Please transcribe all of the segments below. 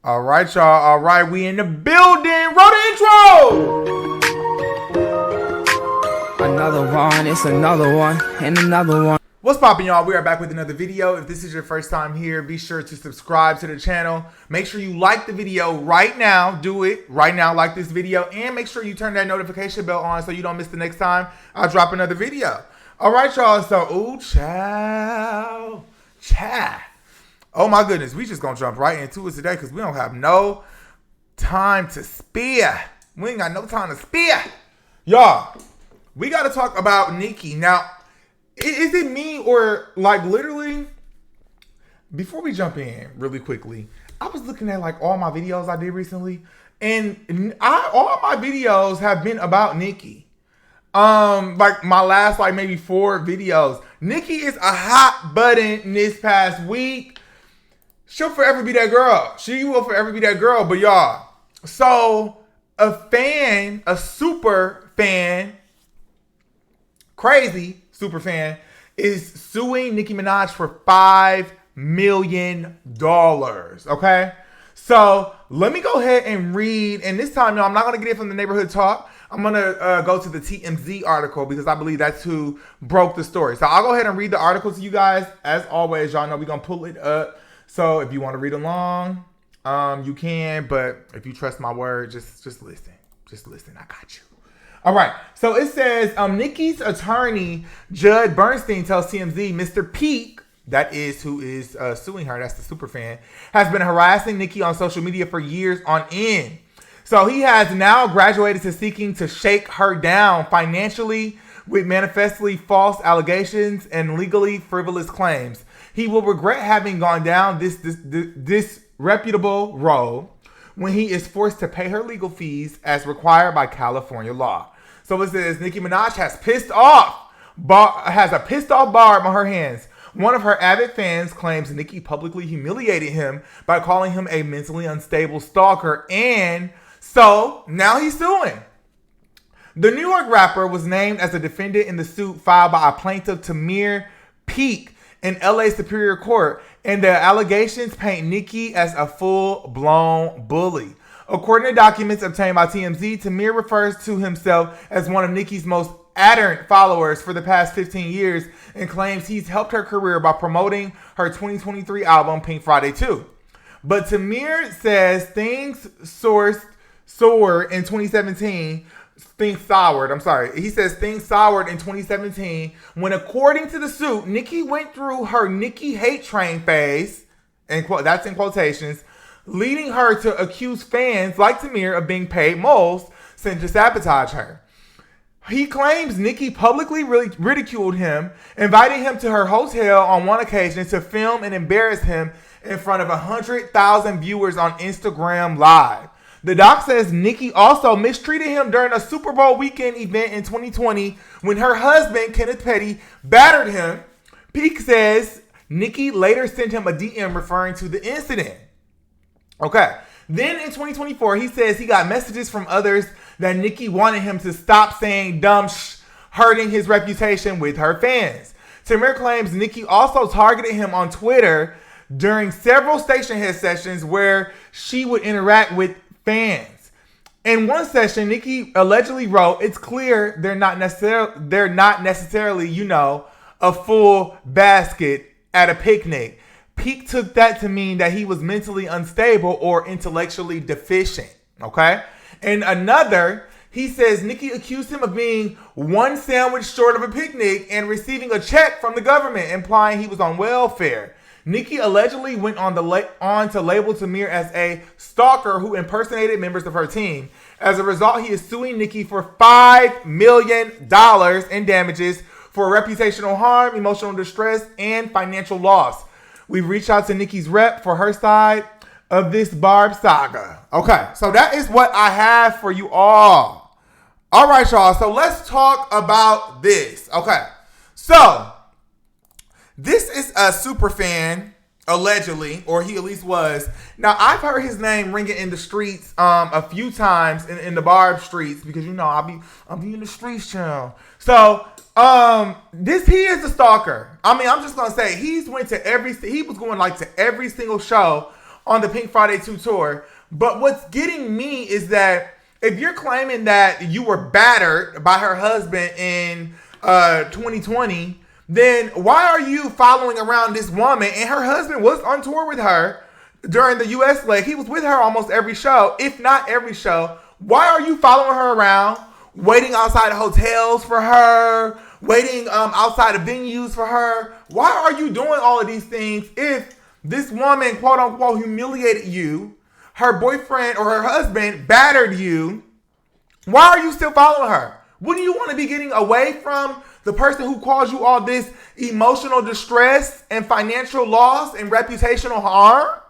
All right, y'all. All right, we in the building. Roll the intro. Another one, it's another one, and another one. What's poppin', y'all? We are back with another video. If this is your first time here, be sure to subscribe to the channel. Make sure you like the video right now. Do it right now, like this video, and make sure you turn that notification bell on so you don't miss the next time I drop another video. All right, y'all. So, ooh, child. Oh my goodness, we just gonna jump right into it today because we don't have no time to spare. We ain't got no time to spare. Y'all, we gotta talk about Nicki. Now, is it me or like literally, before we jump in really quickly, I was looking at like all my videos I did recently, and all my videos have been about Nicki. Like my last like maybe 4 videos. Nicki is a hot button this past week. She'll forever be that girl. She will forever be that girl. But y'all, so a super fan, crazy super fan, is suing Nicki Minaj for $5 million. Okay? So let me go ahead and read. And this time, y'all, I'm not going to get it from the neighborhood talk. I'm going to go to the TMZ article because I believe that's who broke the story. So I'll go ahead and read the article to you guys. As always, y'all know we're going to pull it up. So if you want to read along, you can. But if you trust my word, just listen. Just listen. I got you. All right. So it says, Nicki's attorney, Judd Bernstein, tells TMZ Mr. Peak, that is who is suing her, that's the super fan, has been harassing Nicki on social media for years on end. So he has now graduated to seeking to shake her down financially with manifestly false allegations and legally frivolous claims. He will regret having gone down this disreputable road when he is forced to pay her legal fees as required by California law. So it says Nicki Minaj has a pissed off Barb on her hands. One of her avid fans claims Nicki publicly humiliated him by calling him a mentally unstable stalker, and so now he's suing. The New York rapper was named as a defendant in the suit filed by a plaintiff, Tamir Peak, in LA Superior Court, and the allegations paint Nicki as a full-blown bully. According to documents obtained by TMZ, Tamir refers to himself as one of Nicki's most ardent followers for the past 15 years and claims he's helped her career by promoting her 2023 album, Pink Friday 2. But Tamir says things soured in 2017. Things soured in 2017 when, according to the suit, Nicki went through her Nicki hate train phase, and that's in quotations, leading her to accuse fans like Tamir of being paid moles sent to sabotage her. He claims Nicki publicly ridiculed him, inviting him to her hotel on one occasion to film and embarrass him in front of 100,000 viewers on Instagram Live. The doc says Nicki also mistreated him during a Super Bowl weekend event in 2020 when her husband, Kenneth Petty, battered him. Peak says Nicki later sent him a DM referring to the incident. Okay. Then in 2024, he says he got messages from others that Nicki wanted him to stop saying dumb hurting his reputation with her fans. Tamir claims Nicki also targeted him on Twitter during several station head sessions where she would interact with fans. In one session, Nicki allegedly wrote, "It's clear they're not necessarily, a full basket at a picnic." Peak took that to mean that he was mentally unstable or intellectually deficient. Okay? And another, he says Nicki accused him of being one sandwich short of a picnic and receiving a check from the government, implying he was on welfare. Nicki allegedly went on to label Tamir as a stalker who impersonated members of her team. As a result, he is suing Nicki for $5 million in damages for reputational harm, emotional distress, and financial loss. We've reached out to Nicki's rep for her side of this Barb saga. Okay, so that is what I have for you all. All right, y'all, so let's talk about this. Okay, so this is a super fan, allegedly, or he at least was. Now, I've heard his name ringing in the streets a few times in the Barb streets because, I'll be in the streets, child. So, he is a stalker. I mean, I'm just going to say, he was going to every single show on the Pink Friday 2 tour. But what's getting me is that if you're claiming that you were battered by her husband in 2020, then why are you following around this woman? And her husband was on tour with her during the US leg. He was with her almost every show, if not every show. Why are you following her around, waiting outside of hotels for her, waiting outside of venues for her? Why are you doing all of these things if this woman, quote unquote, humiliated you, her boyfriend or her husband battered you? Why are you still following her? Wouldn't you want to be getting away from the person who caused you all this emotional distress and financial loss and reputational harm?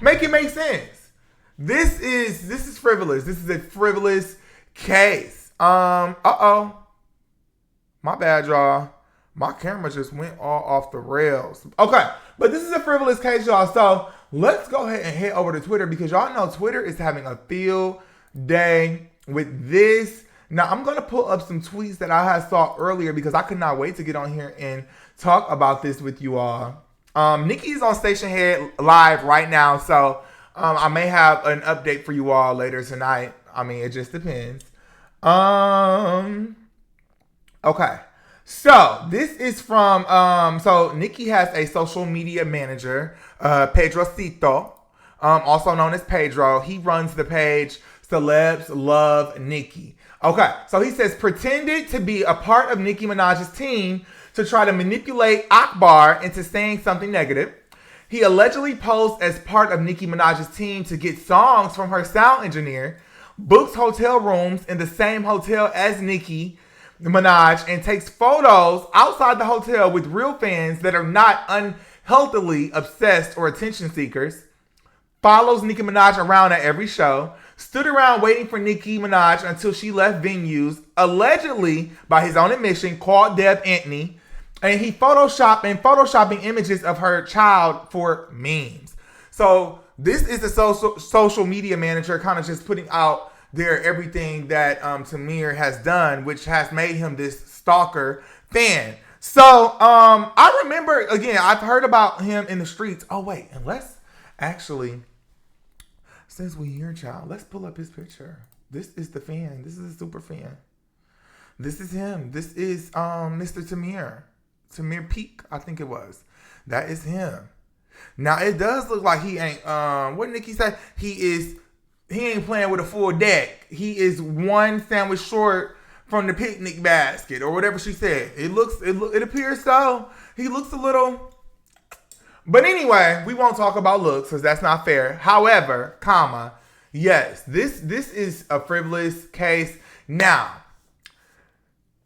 Make it make sense. This is frivolous. This is a frivolous case. My bad, y'all. My camera just went all off the rails. Okay, but this is a frivolous case, y'all. So let's go ahead and head over to Twitter because y'all know Twitter is having a field day with this. Now, I'm going to pull up some tweets that I had saw earlier because I could not wait to get on here and talk about this with you all. Nicki's on Station Head live right now, so I may have an update for you all later tonight. I mean, it just depends. Okay. So, this is from, so Nicki has a social media manager, Pedrocito, also known as Pedro. He runs the page Celebs Love Nicki. Okay, so he says, pretended to be a part of Nicki Minaj's team to try to manipulate Akbar into saying something negative. He allegedly posed as part of Nicki Minaj's team to get songs from her sound engineer, books hotel rooms in the same hotel as Nicki Minaj, and takes photos outside the hotel with real fans that are not unhealthily obsessed or attention seekers, follows Nicki Minaj around at every show, stood around waiting for Nicki Minaj until she left venues, allegedly, by his own admission, called Deb Antony, and he photoshopping images of her child for memes. So this is the social media manager kind of just putting out there everything that Tamir has done, which has made him this Stalker fan. So I remember, again, I've heard about him in the streets. Oh, wait, and let's actually... Since we here, child, let's pull up his picture. This is the fan. This is a super fan. This is him. This is Mr. Tamir. Tamir Peak, I think it was. That is him. Now it does look like he ain't what Nicki said? He ain't playing with a full deck. He is one sandwich short from the picnic basket or whatever she said. It appears so. He looks a little. But anyway, we won't talk about looks because that's not fair. However, yes, this is a frivolous case. Now,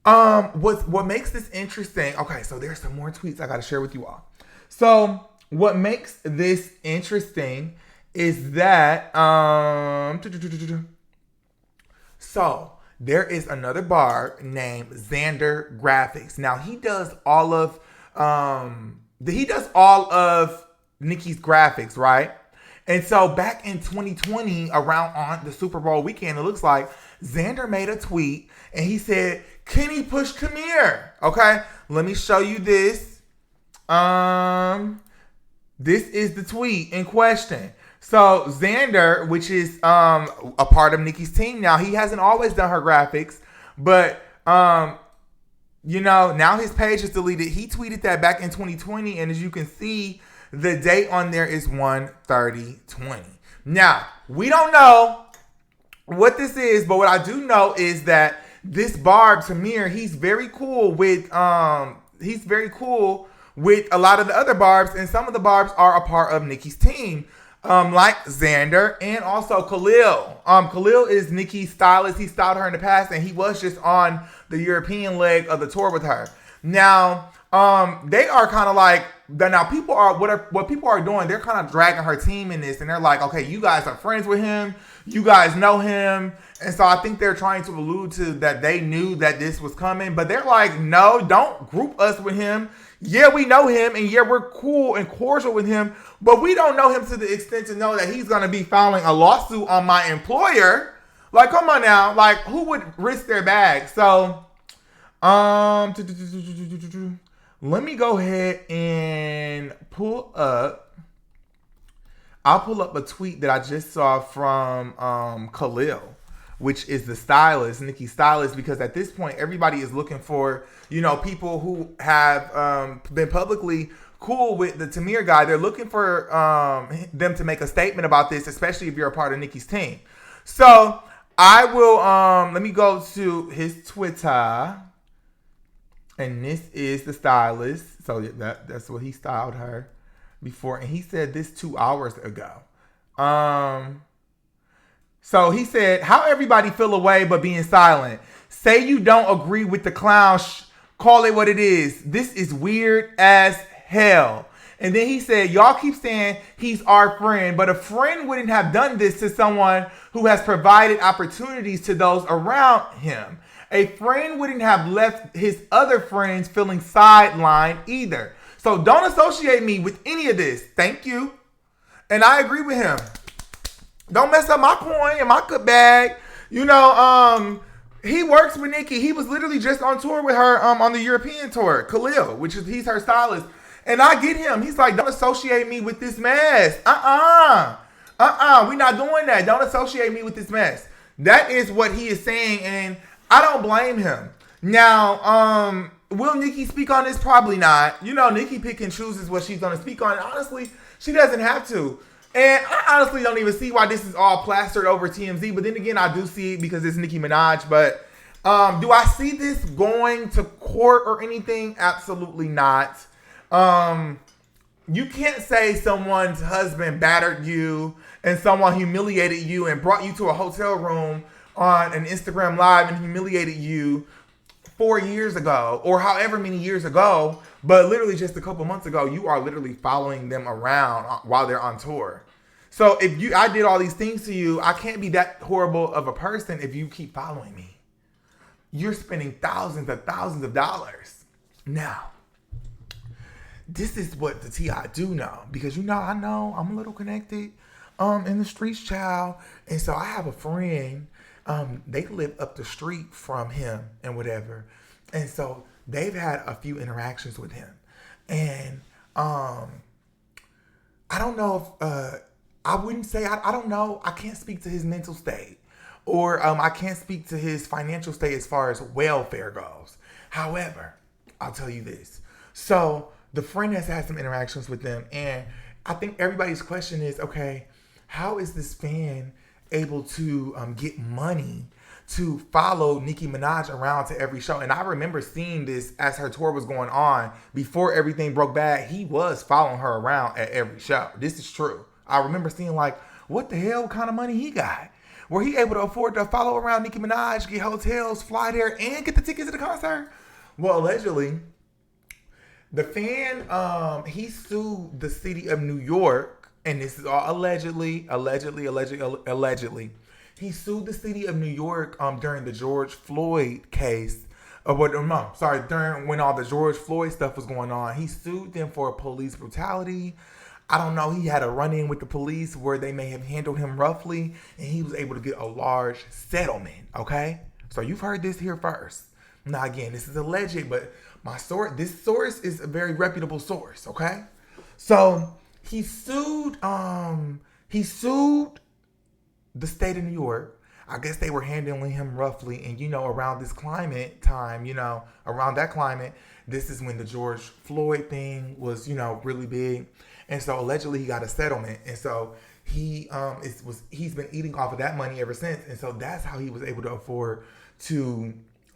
what makes this interesting? Okay, so there's some more tweets I got to share with you all. So what makes this interesting is that so there is another Barb named Xander Graphics. Now he does all of Nicki's graphics, right? And so back in 2020, around on the Super Bowl weekend, it looks like Xander made a tweet and he said, "Can he push Tamir?" Okay, let me show you this. This is the tweet in question. So Xander, which is a part of Nicki's team now, he hasn't always done her graphics, but now his page is deleted. He tweeted that back in 2020, and as you can see, the date on there is 1/30/20. Now, we don't know what this is, but what I do know is that this Barb, Tamir, he's very cool with a lot of the other Barbs, and some of the Barbs are a part of Nicki's team. Like Xander and also Khalil. Khalil is Nicki's stylist. He styled her in the past, and he was just on the European leg of the tour with her. Now, they are kind of like, now people are, what people are doing, they're kind of dragging her team in this, and they're like, okay, you guys are friends with him, you guys know him, and so I think they're trying to allude to that they knew that this was coming, but they're like, no, don't group us with him. Yeah, we know him, and yeah, we're cool and cordial with him, but we don't know him to the extent to know that he's going to be filing a lawsuit on my employer. Like, come on now. Like, who would risk their bag? So, let me go ahead and pull up I'll pull up a tweet that I just saw from Khalil, which is the stylist, Nicki Stylist, because at this point, everybody is looking for, people who have been publicly cool with the Tamir guy. They're looking for them to make a statement about this, especially if you're a part of Nicki's team. So I will, let me go to his Twitter. And this is the stylist. So that's what he styled her before. And he said this 2 hours ago. So he said, how everybody feel away but being silent. Say you don't agree with the clown. Call it what it is. This is weird as hell. And then he said, y'all keep saying he's our friend, but a friend wouldn't have done this to someone who has provided opportunities to those around him. A friend wouldn't have left his other friends feeling sidelined either. So don't associate me with any of this. Thank you. And I agree with him. Don't mess up my coin and my good bag. He works with Nicki. He was literally just on tour with her on the European tour. Khalil, he's her stylist. And I get him. He's like, don't associate me with this mess. We're not doing that. Don't associate me with this mess. That is what he is saying, and I don't blame him. Now, will Nicki speak on this? Probably not. Nicki pick and chooses what she's going to speak on. Honestly, she doesn't have to. And I honestly don't even see why this is all plastered over TMZ. But then again, I do see it because it's Nicki Minaj. But do I see this going to court or anything? Absolutely not. You can't say someone's husband battered you and someone humiliated you and brought you to a hotel room on an Instagram Live and humiliated you 4 years ago or however many years ago, but literally just a couple months ago, you are literally following them around while they're on tour. So if I did all these things to you, I can't be that horrible of a person if you keep following me. You're spending thousands of dollars. Now, this is what the T.I. do know, because I know I'm a little connected in the streets, child. And so I have a friend. They live up the street from him and whatever. And so they've had a few interactions with him. And I don't know if, I wouldn't say, I don't know. I can't speak to his mental state. Or I can't speak to his financial state as far as welfare goes. However, I'll tell you this. So the friend has had some interactions with them. And I think everybody's question is, okay, how is this fan able to get money to follow Nicki Minaj around to every show? And I remember seeing this as her tour was going on. Before everything broke bad, he was following her around at every show. This is true. I remember seeing what the hell kind of money he got? Were he able to afford to follow around Nicki Minaj, get hotels, fly there, and get the tickets to the concert? Well, allegedly, the fan, he sued the city of New York. And this is all allegedly. He sued the city of New York during the George Floyd case. During when all the George Floyd stuff was going on. He sued them for police brutality. I don't know. He had a run-in with the police where they may have handled him roughly. And he was able to get a large settlement. Okay? So you've heard this here first. Now, again, this is alleged, but this source is a very reputable source. Okay? So He sued the state of New York. I guess they were handling him roughly. And, around this climate time, around that climate, this is when the George Floyd thing was, really big. And so allegedly he got a settlement. And so he's been eating off of that money ever since. And so that's how he was able to afford to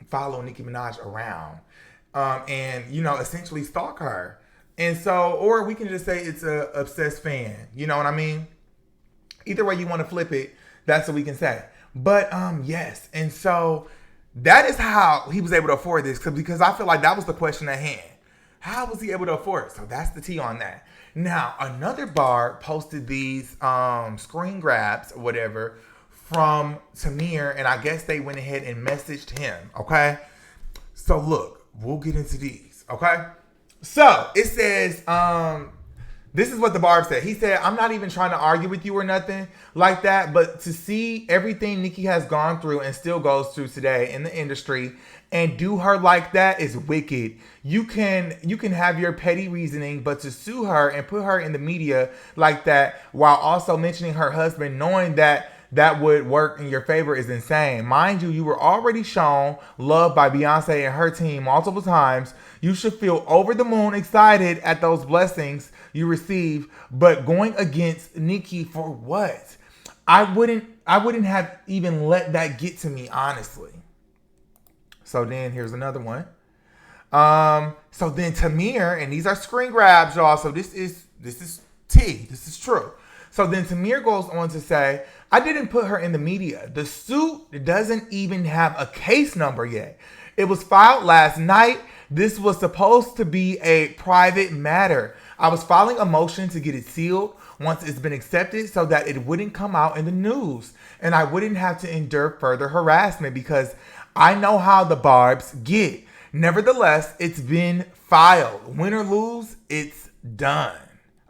follow Nicki Minaj around and, essentially stalk her. And so, or we can just say it's a obsessed fan. You know what I mean? Either way you want to flip it, that's what we can say. But yes. And so that is how he was able to afford this, because I feel like that was the question at hand. How was he able to afford it? So that's the tea on that. Now, another Barb posted these screen grabs or whatever from Tamir, and I guess they went ahead and messaged him. Okay? So look, we'll get into these. Okay? So it says, This is what the Barb said. He said, I'm not even trying to argue with you or nothing like that, but to see everything Nicki has gone through and still goes through today in the industry and do her like that is wicked. You can have your petty reasoning, but to sue her and put her in the media like that while also mentioning her husband, knowing that that would work in your favor is insane. Mind you, you were already shown love by Beyonce and her team multiple times. You should feel over the moon excited at those blessings you receive, but going against Nicki for what? I wouldn't have even let that get to me, honestly. So then here's another one. So then Tamir, and these are screen grabs, y'all. So this is tea. This is true. So then Tamir goes on to say, I didn't put her in the media. The suit doesn't even have a case number yet. It was filed last night. This was supposed to be a private matter. I was filing a motion to get it sealed once it's been accepted so that it wouldn't come out in the news and I wouldn't have to endure further harassment because I know how the Barbs get. Nevertheless, it's been filed. Win or lose, it's done.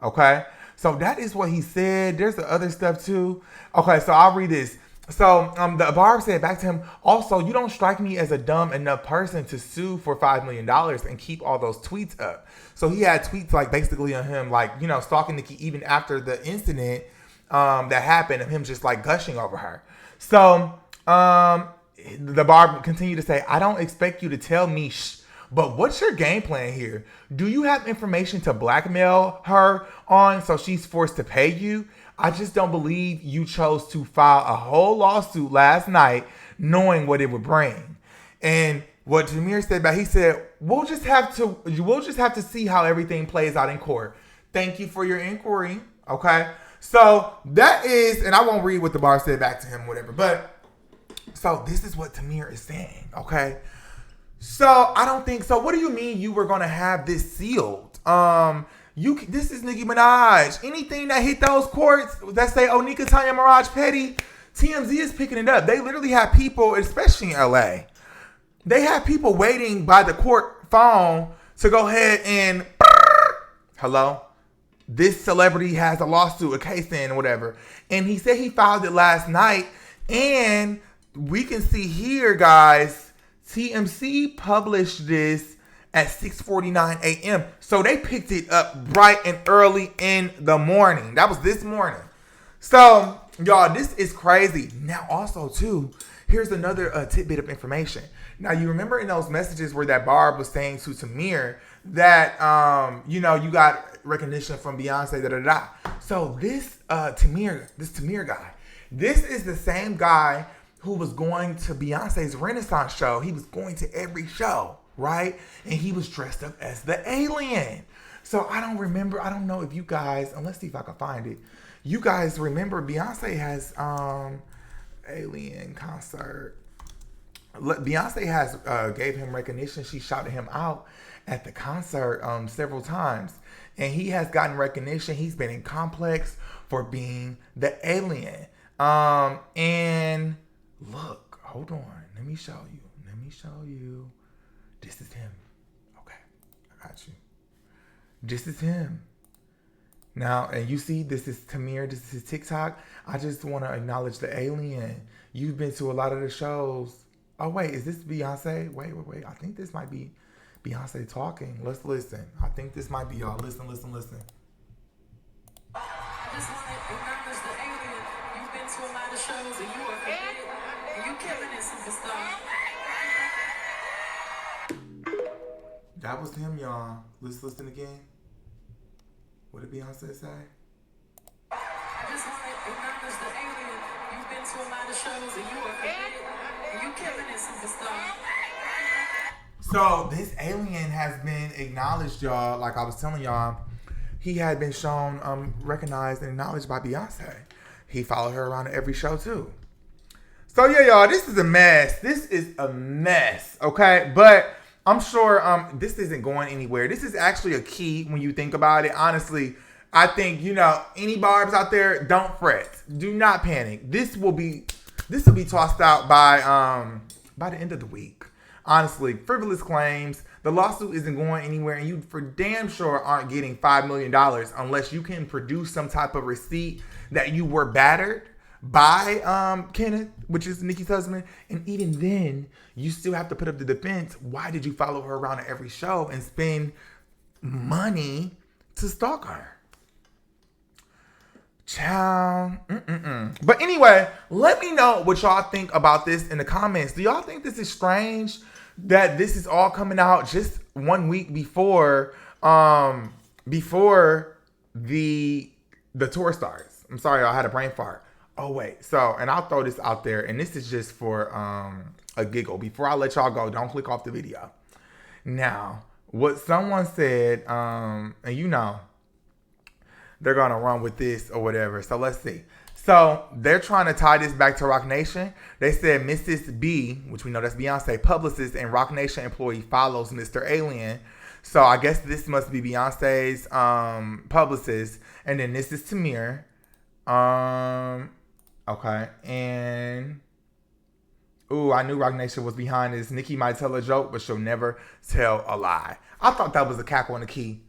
Okay? So that is what he said. There's the other stuff too. Okay, so I'll read this. So the Barb said back to him, also, you don't strike me as a dumb enough person to sue for $5 million and keep all those tweets up. So he had tweets like basically on him, like, you know, stalking Nicki even after the incident that happened of him just like gushing over her. So the Barb continued to say, I don't expect you to tell me but what's your game plan here? Do you have information to blackmail her on so she's forced to pay you? I just don't believe you chose to file a whole lawsuit last night knowing what it would bring. And what Tamir said back, he said, we'll just have to see how everything plays out in court. Thank you for your inquiry. Okay. So that is, and I won't read what the Barb said back to him, whatever, but so this is what Tamir is saying. Okay. So I don't think so. What do you mean you were gonna have this sealed? This is Nicki Minaj. Anything that hit those courts that say, oh, Nika Tanya Mirage Petty, TMZ is picking it up. They literally have people, especially in LA, they have people waiting by the court phone to go ahead and hello, this celebrity has a lawsuit, a case in, whatever. And he said he filed it last night. And we can see here, guys, TMZ published this at 6:49 a.m. So they picked it up bright and early in the morning. That was this morning. So, y'all, this is crazy. Now, also, too, here's another tidbit of information. Now, you remember in those messages where that Barb was saying to Tamir that, you got recognition from Beyonce, da-da-da. So this Tamir guy, this is the same guy who was going to Beyonce's Renaissance show. He was going to every show, right? And he was dressed up as the alien. So I don't know if you guys, let's see if I can find it. You guys remember Beyonce has alien concert. Beyonce has gave him recognition. She shouted him out at the concert several times. And he has gotten recognition. He's been in Complex for being the alien. And look, hold on. Let me show you. This is him. Okay, I got you. This is him. Now, and you see, this is Tamir. This is his TikTok. I just want to acknowledge the alien. You've been to a lot of the shows. Oh, wait, is this Beyonce? Wait. I think this might be Beyonce talking. Let's listen. I think this might be y'all. Listen. I just want to acknowledge the alien. You've been to a lot of shows and you are committed. And you killing it, superstar. That was him, y'all. Let's listen again. What did Beyonce say? I just want to acknowledge the alien. You've been to a lot of shows and you are committed. And you killing it, superstar. So this alien has been acknowledged, y'all. Like I was telling y'all, he had been shown, recognized and acknowledged by Beyonce. He followed her around at every show too. So yeah, y'all, this is a mess. Okay? But I'm sure this isn't going anywhere. This is actually a key when you think about it. Honestly, I think, any Barbs out there, don't fret. Do not panic. This will be tossed out by the end of the week. honestly, frivolous claims. The lawsuit isn't going anywhere, and you for damn sure aren't getting $5 million unless you can produce some type of receipt that you were battered by Kenneth, which is Nicki's husband. And even then, you still have to put up the defense. Why did you follow her around at every show and spend money to stalk her? Child. But anyway, let me know what y'all think about this in the comments. Do y'all think this is strange that this is all coming out just 1 week before the tour starts? I'm sorry, I had a brain fart. Oh wait, so, and I'll throw this out there, and this is just for a giggle. Before I let y'all go, don't click off the video. Now, what someone said, and you know, they're gonna run with this or whatever. So let's see. So they're trying to tie this back to Roc Nation. They said Mrs. B, which we know that's Beyonce, publicist and Roc Nation employee, follows Mr. Alien. So I guess this must be Beyonce's publicist. And then this is Tamir. Okay. And ooh, I knew Roc Nation was behind this. Nicki might tell a joke, but she'll never tell a lie. I thought that was a cackle and a key.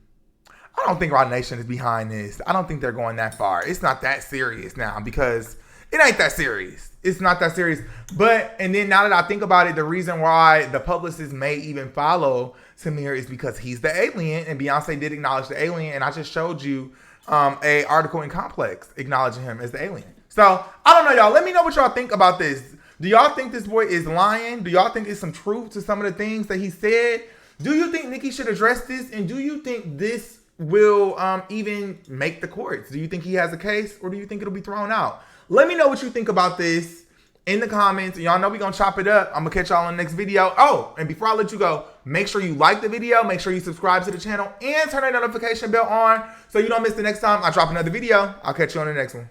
I don't think Roc Nation is behind this. I don't think they're going that far. It's not that serious now because it ain't that serious. It's not that serious. But, and then now that I think about it, the reason why the publicist may even follow Tamir is because he's the alien, and Beyonce did acknowledge the alien, and I just showed you a article in Complex acknowledging him as the alien. So, I don't know, y'all. Let me know what y'all think about this. Do y'all think this boy is lying? Do y'all think there's some truth to some of the things that he said? Do you think Nicki should address this? And do you think this will even make the courts? Do you think he has a case, or do you think it'll be thrown out? Let me know what you think about this in the comments. Y'all know we're gonna chop it up. I'm gonna catch y'all in the next video. Oh, and before I let you go, make sure you like the video, make sure you subscribe to the channel, and turn that notification bell on so you don't miss the next time I drop another video. I'll catch you on the next one.